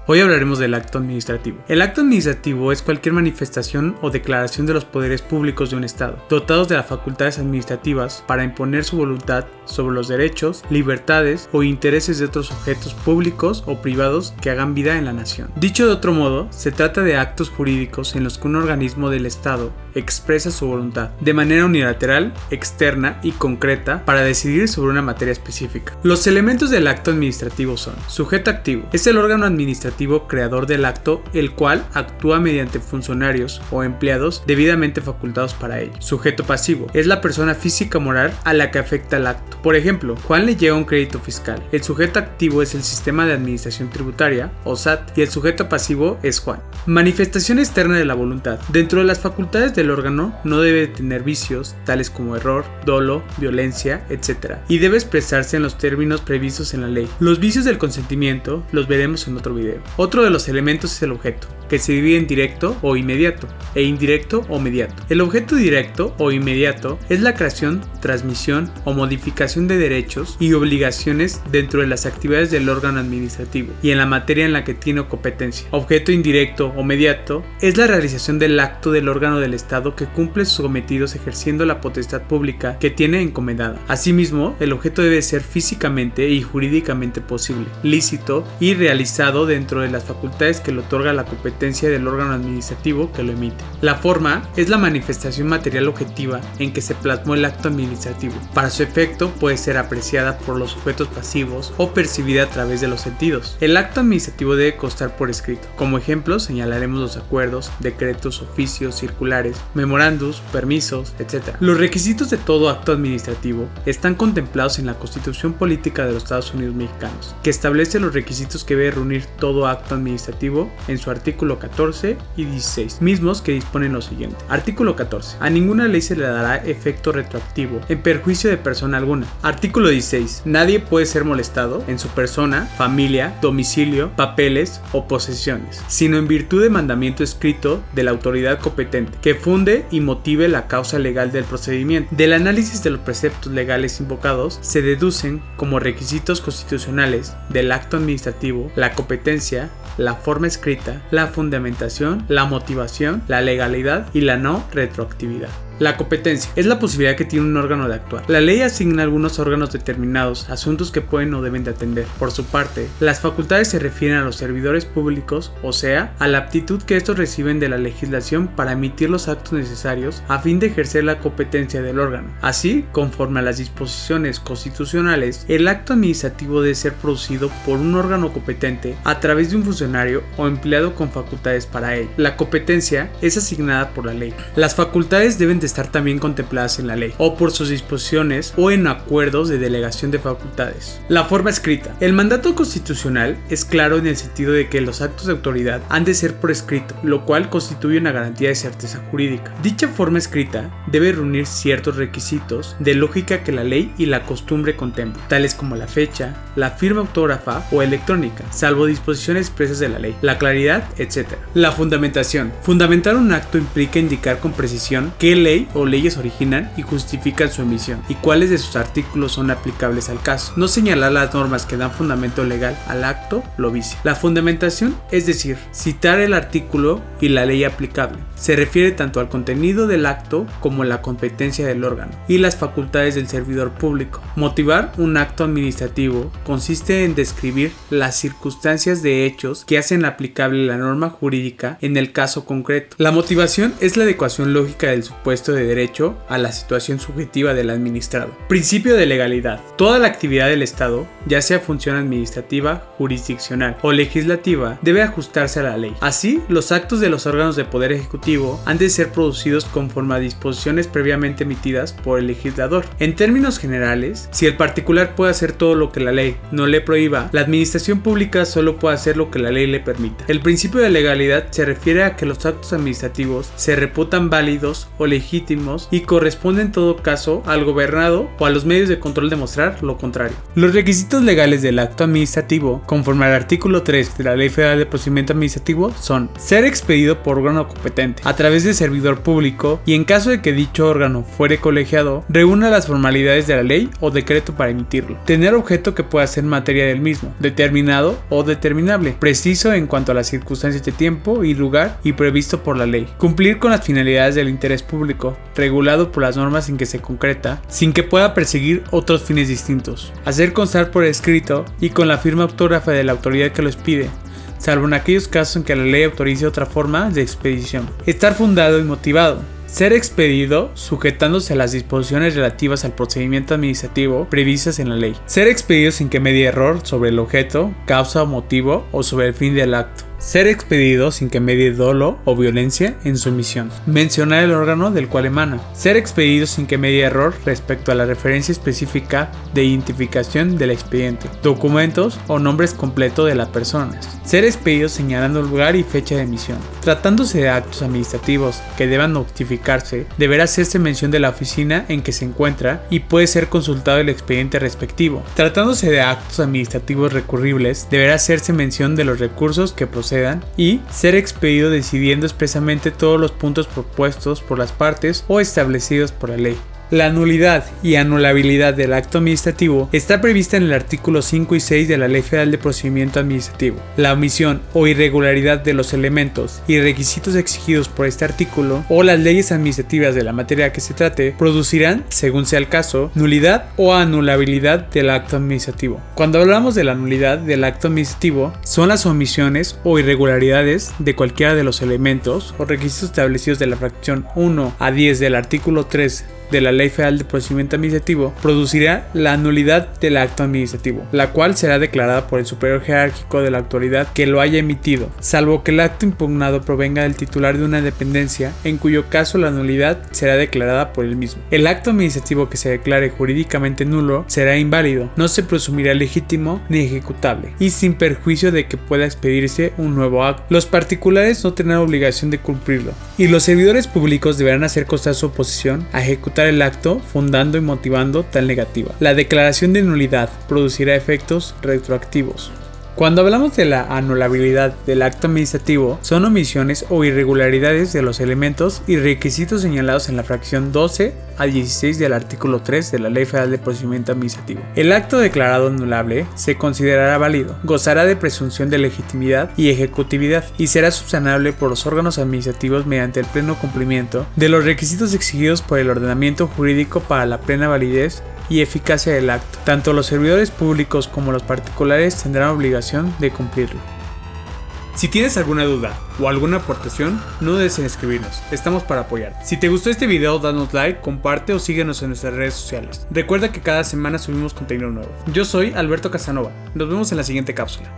Hoy hablaremos del acto administrativo. El acto administrativo es cualquier manifestación o declaración de los poderes públicos de un Estado, dotados de las facultades administrativas para imponer su voluntad sobre los derechos, libertades o intereses de otros sujetos públicos o privados que hagan vida en la nación. Dicho de otro modo, se trata de actos jurídicos en los que un organismo del Estado expresa su voluntad de manera unilateral, externa y concreta para decidir sobre una materia específica. Los elementos del acto administrativo son: sujeto activo, es el órgano administrativo creador del acto, el cual actúa mediante funcionarios o empleados debidamente facultados para ello. Sujeto pasivo, es la persona física o moral a la que afecta el acto. Por ejemplo, Juan le llega un crédito fiscal. El sujeto activo es el Sistema de Administración Tributaria, o SAT, y el sujeto pasivo es Juan. Manifestación externa de la voluntad. Dentro de las facultades del órgano no debe tener vicios, tales como error, dolo, violencia, etc. y debe expresarse en los términos previstos en la ley. Los vicios del consentimiento los veremos en otro video. Otro de los elementos es el objeto, que se divide en directo o inmediato, e indirecto o mediato. El objeto directo o inmediato es la creación, transmisión o modificación de derechos y obligaciones dentro de las actividades del órgano administrativo y en la materia en la que tiene competencia. Objeto indirecto o mediato es la realización del acto del órgano del Estado que cumple sus cometidos ejerciendo la potestad pública que tiene encomendada. Asimismo, el objeto debe ser físicamente y jurídicamente posible, lícito y realizado dentro de las facultades que le otorga la competencia del órgano administrativo que lo emite. La forma es la manifestación material objetiva en que se plasmó el acto administrativo. Para su efecto puede ser apreciada por los sujetos pasivos o percibida a través de los sentidos. El acto administrativo debe constar por escrito. Como ejemplo señalaremos los acuerdos, decretos, oficios, circulares, memorándums, permisos, etc. Los requisitos de todo acto administrativo están contemplados en la Constitución Política de los Estados Unidos Mexicanos, que establece los requisitos que debe reunir todo acto administrativo en su artículo 14 y 16, mismos que disponen lo siguiente. Artículo 14. A ninguna ley se le dará efecto retroactivo en perjuicio de persona alguna. Artículo 16. Nadie puede ser molestado en su persona, familia, domicilio, papeles o posesiones, sino en virtud de mandamiento escrito de la autoridad competente, que funde y motive la causa legal del procedimiento. Del análisis de los preceptos legales invocados se deducen como requisitos constitucionales del acto administrativo la competencia, la forma escrita, la fundamentación, la motivación, la legalidad y la no retroactividad. La competencia es la posibilidad que tiene un órgano de actuar. La ley asigna a algunos órganos determinados asuntos que pueden o deben de atender. Por su parte, las facultades se refieren a los servidores públicos, o sea, a la aptitud que estos reciben de la legislación para emitir los actos necesarios a fin de ejercer la competencia del órgano. Así, conforme a las disposiciones constitucionales, el acto administrativo debe ser producido por un órgano competente a través de un funcionario o empleado con facultades para ello. La competencia es asignada por la ley. Las facultades deben de estar también contempladas en la ley, o por sus disposiciones o en acuerdos de delegación de facultades. La forma escrita. El mandato constitucional es claro en el sentido de que los actos de autoridad han de ser por escrito, lo cual constituye una garantía de certeza jurídica. Dicha forma escrita debe reunir ciertos requisitos de lógica que la ley y la costumbre contemplan, tales como la fecha, la firma autógrafa o electrónica, salvo disposiciones expresas de la ley, la claridad, etc. La fundamentación. Fundamentar un acto implica indicar con precisión qué ley o leyes originan y justifican su emisión y cuáles de sus artículos son aplicables al caso. No señalar las normas que dan fundamento legal al acto lo vicia. La fundamentación, es decir, citar el artículo y la ley aplicable, se refiere tanto al contenido del acto como a la competencia del órgano y las facultades del servidor público. Motivar un acto administrativo consiste en describir las circunstancias de hechos que hacen aplicable la norma jurídica en el caso concreto. La motivación es la adecuación lógica del supuesto de derecho a la situación subjetiva del administrado. Principio de legalidad. Toda la actividad del Estado, ya sea función administrativa, jurisdiccional o legislativa, debe ajustarse a la ley. Así, los actos de los órganos de poder ejecutivo han de ser producidos conforme a disposiciones previamente emitidas por el legislador. En términos generales, si el particular puede hacer todo lo que la ley no le prohíba, la administración pública solo puede hacer lo que la ley le permita. El principio de legalidad se refiere a que los actos administrativos se reputan válidos o legítimos legítimos y corresponde en todo caso al gobernado o a los medios de control demostrar lo contrario. Los requisitos legales del acto administrativo, conforme al artículo 3 de la Ley Federal de Procedimiento Administrativo, son ser expedido por órgano competente a través de servidor público y en caso de que dicho órgano fuere colegiado, reúna las formalidades de la ley o decreto para emitirlo, tener objeto que pueda ser materia del mismo, determinado o determinable, preciso en cuanto a las circunstancias de tiempo y lugar y previsto por la ley, cumplir con las finalidades del interés público, regulado por las normas en que se concreta, sin que pueda perseguir otros fines distintos, hacer constar por escrito y con la firma autógrafa de la autoridad que lo expide, salvo en aquellos casos en que la ley autorice otra forma de expedición, estar fundado y motivado, ser expedido sujetándose a las disposiciones relativas al procedimiento administrativo previstas en la ley, ser expedido sin que medie error sobre el objeto, causa o motivo o sobre el fin del acto, ser expedido sin que medie dolo o violencia en su emisión, mencionar el órgano del cual emana, ser expedido sin que medie error respecto a la referencia específica de identificación del expediente, documentos o nombres completos de las personas, ser expedido señalando lugar y fecha de emisión. Tratándose de actos administrativos que deban notificarse, deberá hacerse mención de la oficina en que se encuentra y puede ser consultado el expediente respectivo. Tratándose de actos administrativos recurribles, deberá hacerse mención de los recursos que procedan y ser expedido decidiendo expresamente todos los puntos propuestos por las partes o establecidos por la ley. La nulidad y anulabilidad del acto administrativo está prevista en el artículo 5 y 6 de la Ley Federal de Procedimiento Administrativo. La omisión o irregularidad de los elementos y requisitos exigidos por este artículo o las leyes administrativas de la materia que se trate producirán, según sea el caso, nulidad o anulabilidad del acto administrativo. Cuando hablamos de la nulidad del acto administrativo, son las omisiones o irregularidades de cualquiera de los elementos o requisitos establecidos de la fracción 1 a 10 del artículo 3 de la Ley Federal de Procedimiento Administrativo producirá la nulidad del acto administrativo, la cual será declarada por el superior jerárquico de la autoridad que lo haya emitido, salvo que el acto impugnado provenga del titular de una dependencia, en cuyo caso la nulidad será declarada por él mismo. El acto administrativo que se declare jurídicamente nulo será inválido, no se presumirá legítimo ni ejecutable, y sin perjuicio de que pueda expedirse un nuevo acto. Los particulares no tendrán obligación de cumplirlo, y los servidores públicos deberán hacer constar su oposición a ejecutar el acto fundando y motivando tal negativa. La declaración de nulidad producirá efectos retroactivos. Cuando hablamos de la anulabilidad del acto administrativo, son omisiones o irregularidades de los elementos y requisitos señalados en la fracción 12 al 16 del artículo 3 de la Ley Federal de Procedimiento Administrativo. El acto declarado anulable se considerará válido, gozará de presunción de legitimidad y ejecutividad y será subsanable por los órganos administrativos mediante el pleno cumplimiento de los requisitos exigidos por el ordenamiento jurídico para la plena validez y eficacia del acto. Tanto los servidores públicos como los particulares tendrán obligación de cumplirlo. Si tienes alguna duda o alguna aportación, no dudes en escribirnos, estamos para apoyar. Si te gustó este video, danos like, comparte o síguenos en nuestras redes sociales. Recuerda que cada semana subimos contenido nuevo. Yo soy Alberto Casanova, nos vemos en la siguiente cápsula.